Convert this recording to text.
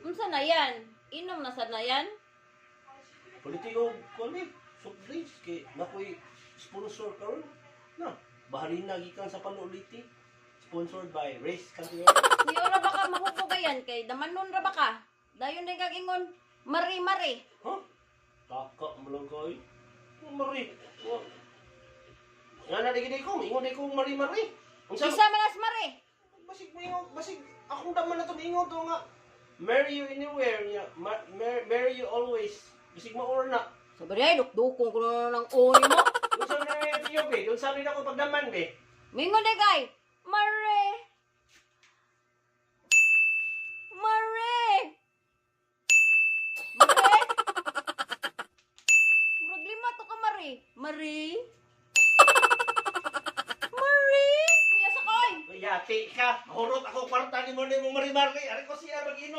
Unsa na yan? Inom na sad na yan? Politiko ko ni soft drinks kay nakoy sponsor karon. Na, bahalin na gikan sa Panuliti. Sponsored by Race Country. Di ora ba ka mahupog yan kay damanon ra ba ka? Dayon din kag ingon, mari-mari. Ha? Taka mo lang kay. Mari. Nga na digid ko, ingon ko mari-mari. Unsa? Isa man as mari. Basig mo ingon, basig akong daman na to ingon to nga. Marry you anywhere niya. Marry you always. Basig maor na. Sabi ay dukdukong ko na ng uni mo. Doon sa niyo be, doon sa rin ako pagdaman be. Mingon de kay, mari. Mari. Mari. Problema to ka mari. Mari. Mari. Kuya Sakoy. Yati ka, mahurot ako kwarta ni mo mari-mari. Ari ko siya mag-inom.